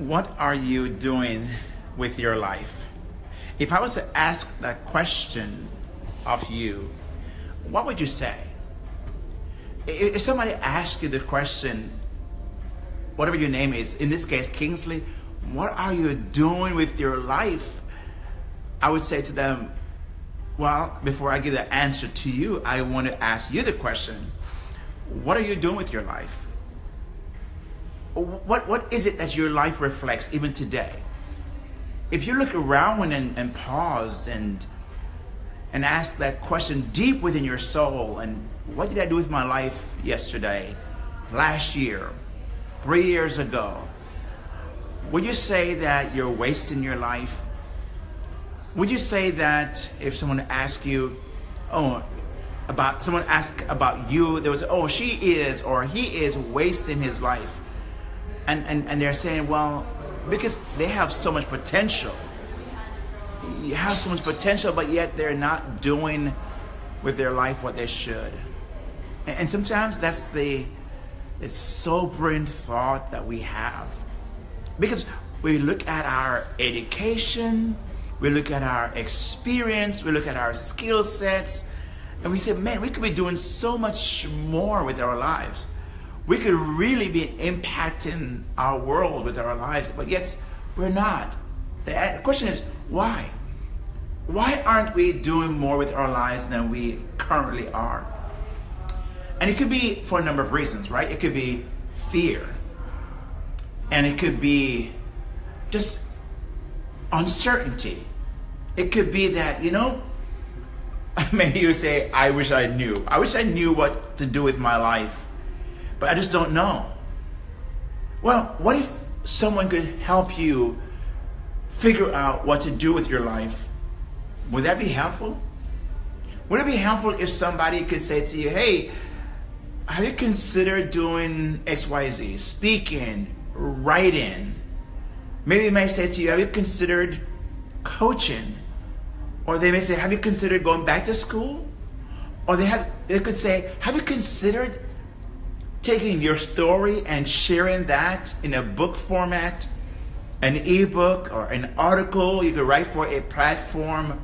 What are you doing with your life? If I was to ask that question of you, what would you say? If somebody asked you the question, whatever your name is, in this case, Kingsley, what are you doing with your life? I would say to them, well, before I give the answer to you, I want to ask you the question, what are you doing with your life? What is it that your life reflects even today? If you look around and pause and ask that question deep within your soul, and what did I do with my life yesterday, last year, 3 years ago? Would you say that you're wasting your life? Would you say that if someone asked you, someone asked about you, there was, she is or he is wasting his life? And they're saying, well, because they have so much potential. You have so much potential, but yet they're not doing with their life what they should. And sometimes that's the sobering thought that we have. Because we look at our education, we look at our experience, we look at our skill sets, and we say, man, we could be doing so much more with our lives. We could really be impacting our world with our lives, but yet we're not. The question is, why? Why aren't we doing more with our lives than we currently are? And it could be for a number of reasons, right? It could be fear. And it could be just uncertainty. It could be that, maybe you say, I wish I knew. I wish I knew what to do with my life, but I just don't know. Well, what if someone could help you figure out what to do with your life? Would that be helpful? Would it be helpful if somebody could say to you, hey, have you considered doing XYZ, speaking, writing? Maybe they may say to you, have you considered coaching? Or they may say, have you considered going back to school? Or they could say, have you considered taking your story and sharing that in a book format, an ebook or an article you could write for a platform?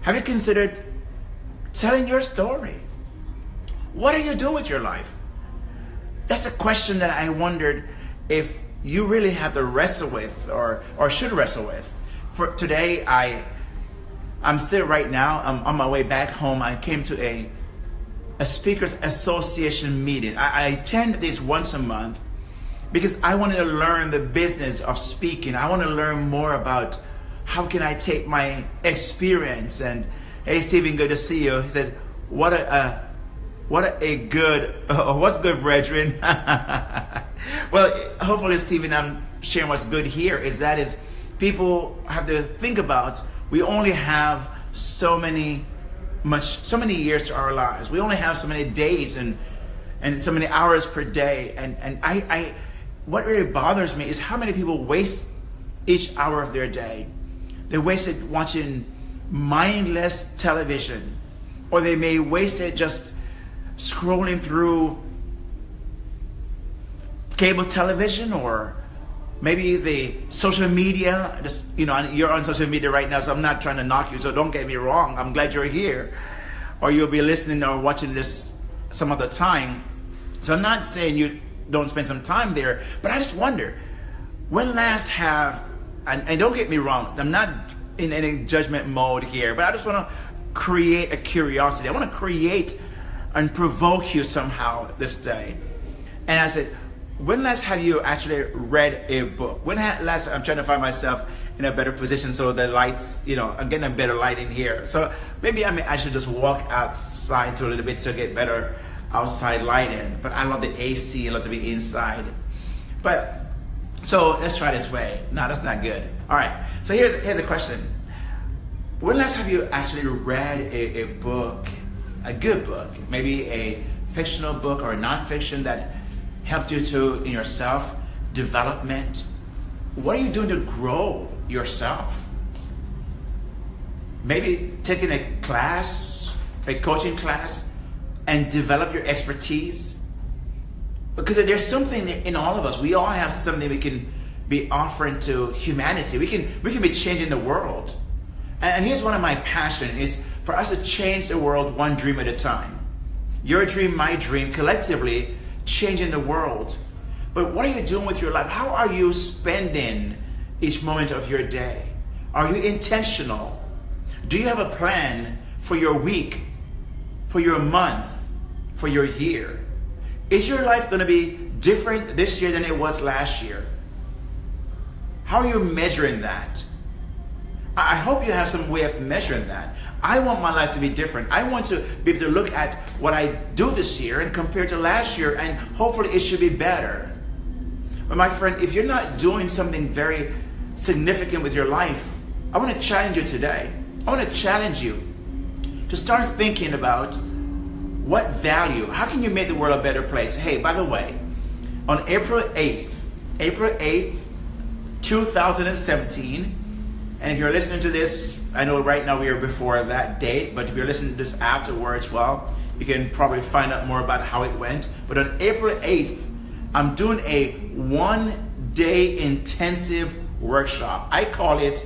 Have you considered telling your story? What are you doing with your life? That's a question that I wondered if you really have to wrestle with or should wrestle with. For today, I'm still right now, I'm on my way back home. I came to a Speakers Association meeting. I attend this once a month because I wanted to learn the business of speaking. I want to learn more about how can I take my experience. And hey, Stephen, good to see you. He said, what's good, brethren? Well, hopefully, Stephen, I'm sharing what's good here is people have to think about, we only have so many years to our lives. We only have so many days and so many hours per day. And I what really bothers me is how many people waste each hour of their day. They waste it watching mindless television, or they may waste it just scrolling through cable television, or maybe the social media. Just you're on social media right now, so I'm not trying to knock you, so don't get me wrong. I'm glad you're here, or you'll be listening or watching this some other time. So I'm not saying you don't spend some time there, but I just wonder, when last and don't get me wrong, I'm not in any judgment mode here, but I just want to create a curiosity. I want to create and provoke you somehow this day. And I said, when last have you actually read a book? When last, I'm trying to find myself in a better position so the lights, I'm getting a better light in here. So maybe I should just walk outside to a little bit to get better outside lighting. But I love the AC, I love to be inside. But, so let's try this way. No, that's not good. All right, so here's a question. When last have you actually read a book, a good book, maybe a fictional book or a nonfiction that helped you in your self-development? What are you doing to grow yourself? Maybe taking a class, a coaching class, and develop your expertise. Because there's something in all of us. We all have something we can be offering to humanity. We can be changing the world. And here's one of my passions is for us to change the world one dream at a time. Your dream, my dream, collectively changing the world. But what are you doing with your life? How are you spending each moment of your day? Are you intentional? Do you have a plan for your week, for your month, for your year? Is your life going to be different this year than it was last year? How are you measuring that? I hope you have some way of measuring that. I want my life to be different. I want to be able to look at what I do this year and compare to last year, and hopefully it should be better. But my friend, if you're not doing something very significant with your life, I want to challenge you today. I want to challenge you to start thinking about what value, how can you make the world a better place? Hey, by the way, on April 8th, 2017, and if you're listening to this, I know right now we are before that date, but if you're listening to this afterwards, well, you can probably find out more about how it went. But on April 8th, I'm doing a 1-day intensive workshop. I call it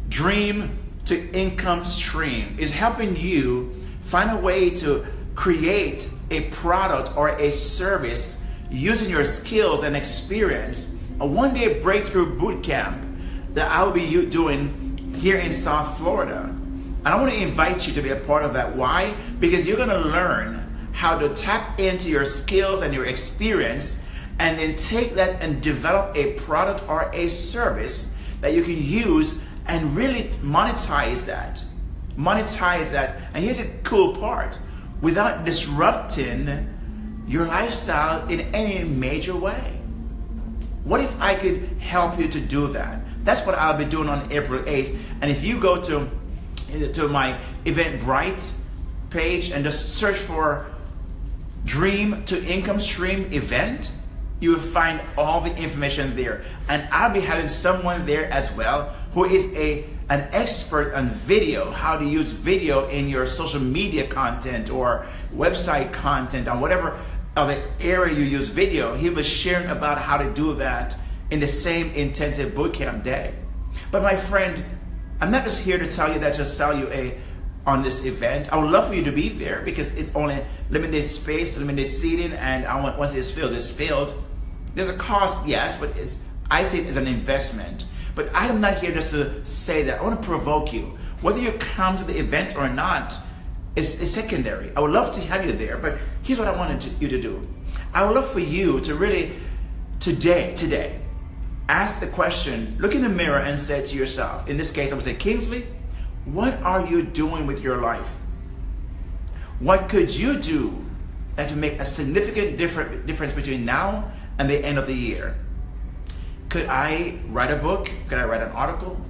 Dream to Income Stream. It's helping you find a way to create a product or a service using your skills and experience. A 1-day breakthrough boot camp that I will be doing here in South Florida. And I want to invite you to be a part of that. Why? Because you're going to learn how to tap into your skills and your experience, and then take that and develop a product or a service that you can use and really monetize that. And here's a cool part. Without disrupting your lifestyle in any major way. What if I could help you to do that? That's what I'll be doing on April 8th. And if you go to my Eventbrite page and just search for Dream to Income Stream event, you will find all the information there. And I'll be having someone there as well who is an expert on video, how to use video in your social media content or website content, or whatever other area you use video. He was sharing about how to do that in the same intensive bootcamp day. But my friend, I'm not just here to tell you that, just sell you on this event. I would love for you to be there because it's only limited space, limited seating, and once it's filled. There's a cost, yes, but I see it as an investment. But I'm not here just to say that. I want to provoke you. Whether you come to the event or not is secondary. I would love to have you there, but here's what I wanted you to do. I would love for you to really, today, ask the question, look in the mirror and say to yourself, in this case, I would say, Kingsley, what are you doing with your life? What could you do that will make a significant difference between now and the end of the year? Could I write a book? Could I write an article?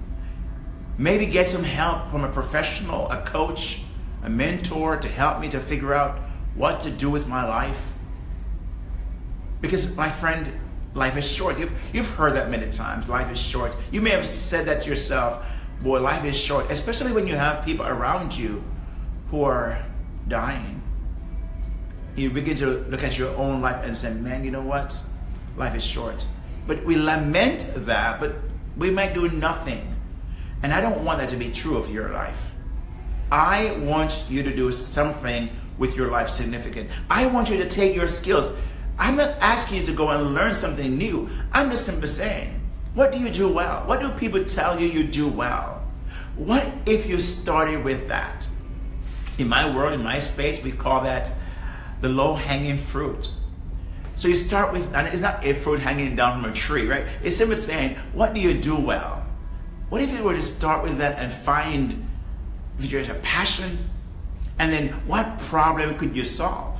Maybe get some help from a professional, a coach, a mentor to help me to figure out what to do with my life. Because my friend, life is short. You've heard that many times, life is short. You may have said that to yourself, boy, life is short, especially when you have people around you who are dying. You begin to look at your own life and say, man, you know what? Life is short. But we lament that, but we might do nothing. And I don't want that to be true of your life. I want you to do something with your life significant. I want you to take your skills. I'm not asking you to go and learn something new. I'm just simply saying, what do you do well? What do people tell you you do well? What if you started with that? In my world, in my space, we call that the low-hanging fruit. So you start with, and it's not a fruit hanging down from a tree, right? It's simply saying, what do you do well? What if you were to start with that and find if there's a passion, and then what problem could you solve?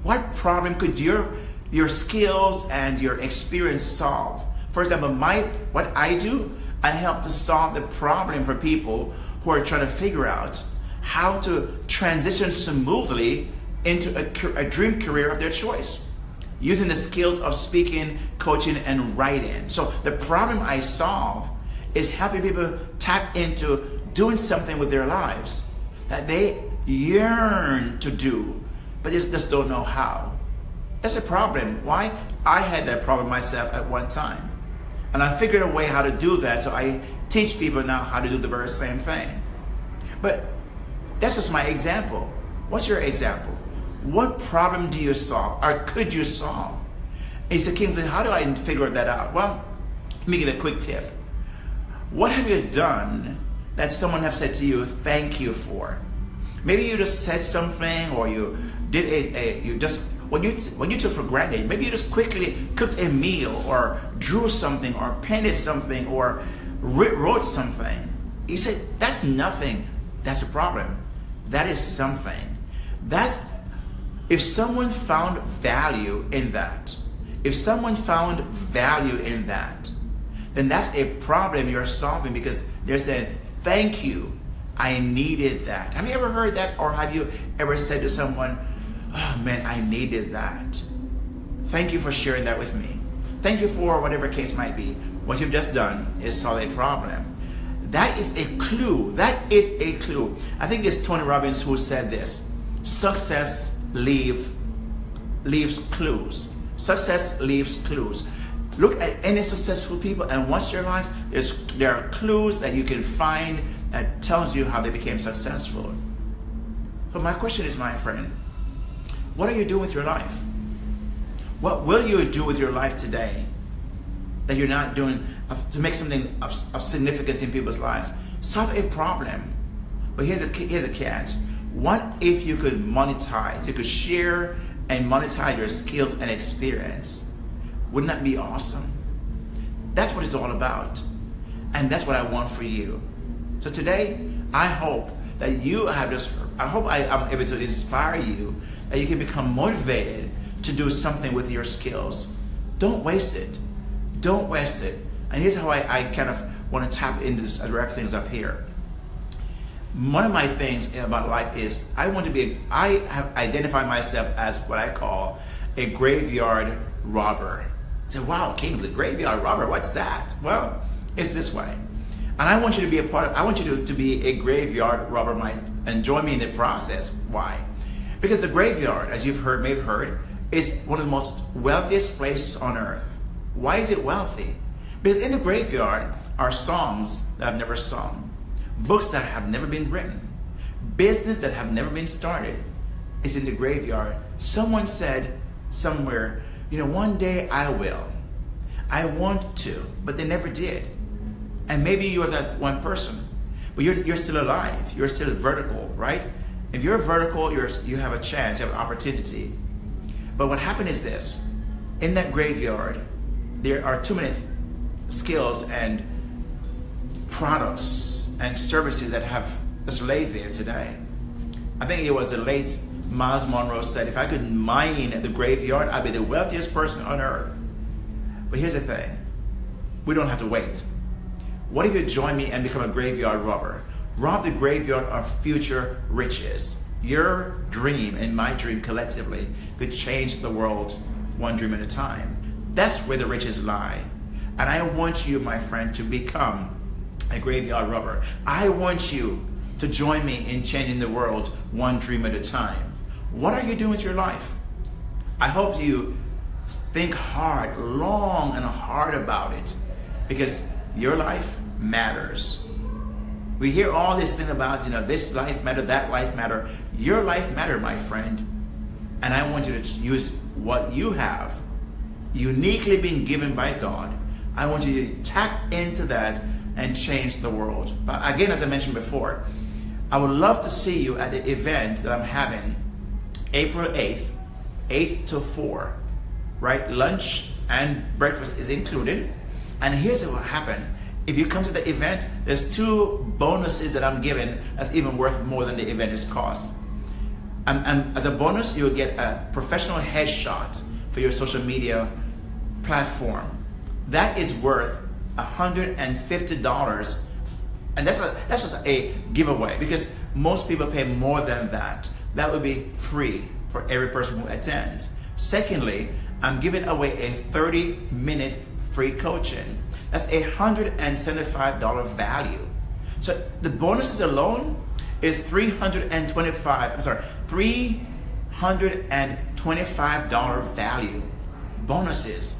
What problem could your skills and your experience solve? For example, what I do, I help to solve the problem for people who are trying to figure out how to transition smoothly into a dream career of their choice, using the skills of speaking, coaching, and writing. So the problem I solve is helping people tap into doing something with their lives that they yearn to do, but they just don't know how. That's a problem. Why? I had that problem myself at one time. And I figured a way how to do that, so I teach people now how to do the very same thing. But that's just my example. What's your example? What problem do you solve, or could you solve? And he said, Kingsley, how do I figure that out? Well, let me give you a quick tip. What have you done that someone have said to you, thank you for? Maybe you just said something, or you did what you took for granted. Maybe you just quickly cooked a meal, or drew something, or painted something, or wrote something. He said, that's nothing. That's a problem. That is something. If someone found value in that, then that's a problem you're solving, because they're saying, thank you, I needed that. Have you ever heard that? Or have you ever said to someone, oh man, I needed that. Thank you for sharing that with me. Thank you for whatever case might be. What you've just done is solve a problem. That is a clue. That is a clue. I think it's Tony Robbins who said this. Success leaves clues. Success leaves clues. Look at any successful people and watch their lives. There are clues that you can find that tells you how they became successful. So my question is, my friend, what are you doing with your life? What will you do with your life today that you're not doing to make something of significance in people's lives? Solve a problem. But here's a catch. What if you could monetize, you could share and monetize your skills and experience? Wouldn't that be awesome? That's what it's all about. And that's what I want for you. So today, I hope that I'm able to inspire you, that you can become motivated to do something with your skills. Don't waste it. Don't waste it. And here's how I kind of want to tap into this as we wrap things up here. One of my things about life is I have identified myself as what I call a graveyard robber. I say, wow, Kingsley, graveyard robber, what's that? Well, it's this way. And I want you to be I want you to be a graveyard robber and join me in the process. Why? Because the graveyard, as you've may have heard, is one of the most wealthiest places on earth. Why is it wealthy? Because in the graveyard are songs that I've never sung, books that have never been written, business that have never been started. It's in the graveyard. Someone said somewhere, one day I will. I want to, but they never did. And maybe you're that one person, but you're still alive. You're still vertical, right? If you're vertical, you have a chance, you have an opportunity. But what happened is this. In that graveyard, there are too many skills and products and services that have just laid there today. I think it was the late Miles Monroe said, if I could mine the graveyard, I'd be the wealthiest person on earth. But here's the thing. We don't have to wait. What if you join me and become a graveyard robber? Rob the graveyard of future riches. Your dream and my dream collectively could change the world one dream at a time. That's where the riches lie. And I want you, my friend, to become a graveyard robber. I want you to join me in changing the world one dream at a time. What are you doing with your life? I hope you think hard, long and hard about it, because your life matters. We hear all this thing about, this life matter, that life matter. Your life matter, my friend. And I want you to use what you have, uniquely been given by God. I want you to tap into that and change the world. But again, as I mentioned before, I would love to see you at the event that I'm having April 8th, 8 to 4, right? Lunch and breakfast is included. And here's what happened. If you come to the event, there's 2 bonuses that I'm giving that's even worth more than the event is cost. And as a bonus, you'll get a professional headshot for your social media platform. That is worth $150. And that's just a giveaway, because most people pay more than that. That would be free for every person who attends. Secondly, I'm giving away a 30-minute free coaching. That's a $175 value. So the bonuses alone is $325 value. Bonuses.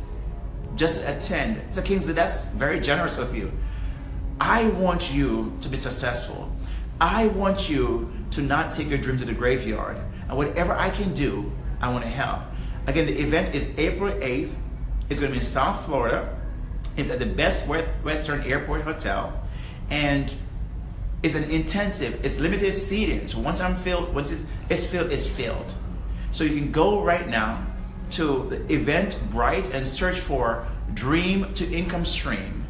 just attend. So Kingsley, that's very generous of you. I want you to be successful. I want you to not take your dream to the graveyard. And whatever I can do, I want to help. Again, the event is April 8th. It's going to be in South Florida. It's at the Best Western Airport Hotel. And it's an intensive, it's limited seating. So once it's filled, it's filled. So you can go right now to the Eventbrite and search for Dream to Income Stream.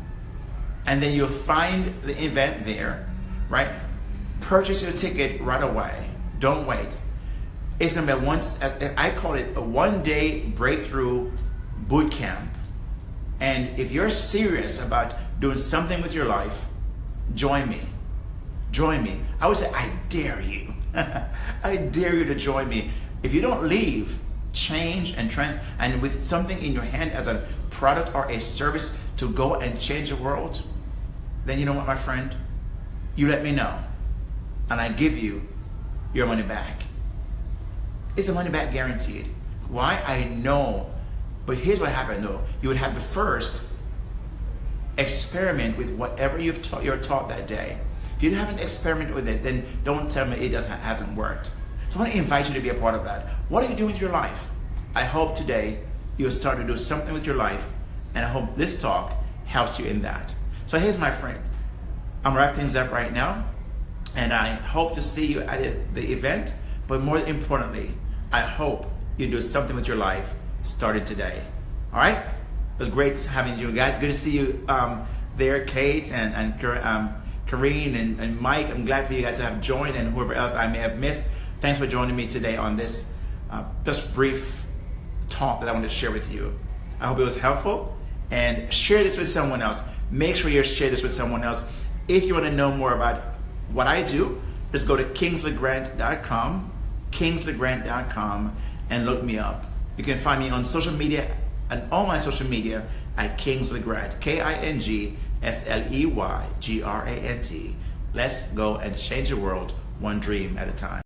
And then you'll find the event there, right? Purchase your ticket right away. Don't wait. It's gonna be I call it a one-day breakthrough boot camp. And if you're serious about doing something with your life, join me. Join me. I would say, I dare you. I dare you to join me. If you don't leave, change and trend, and with something in your hand as a product or a service to go and change the world, then you know what, my friend? You let me know, and I give you your money back. It's a money back guaranteed. Why? I know. But here's what happened though. You would have to first experiment with whatever you're taught that day. If you haven't experimented with it, then don't tell me it hasn't worked. So I want to invite you to be a part of that. What are you doing with your life? I hope today you'll start to do something with your life, and I hope this talk helps you in that. So here's my friend. I'm wrapping things up right now, and I hope to see you at the event, but more importantly, I hope you do something with your life starting today. All right? It was great having you guys. Good to see you there, Kate and Kareen and Mike. I'm glad for you guys to have joined, and whoever else I may have missed. Thanks for joining me today on this just brief talk that I wanted to share with you. I hope it was helpful, and share this with someone else. Make sure you share this with someone else. If you want to know more about what I do, just go to KingsleyGrant.com, KingsleyGrant.com, and look me up. You can find me on social media and all my social media at Kingsley Grant, KINGSLEYGRANT. Let's go and change the world one dream at a time.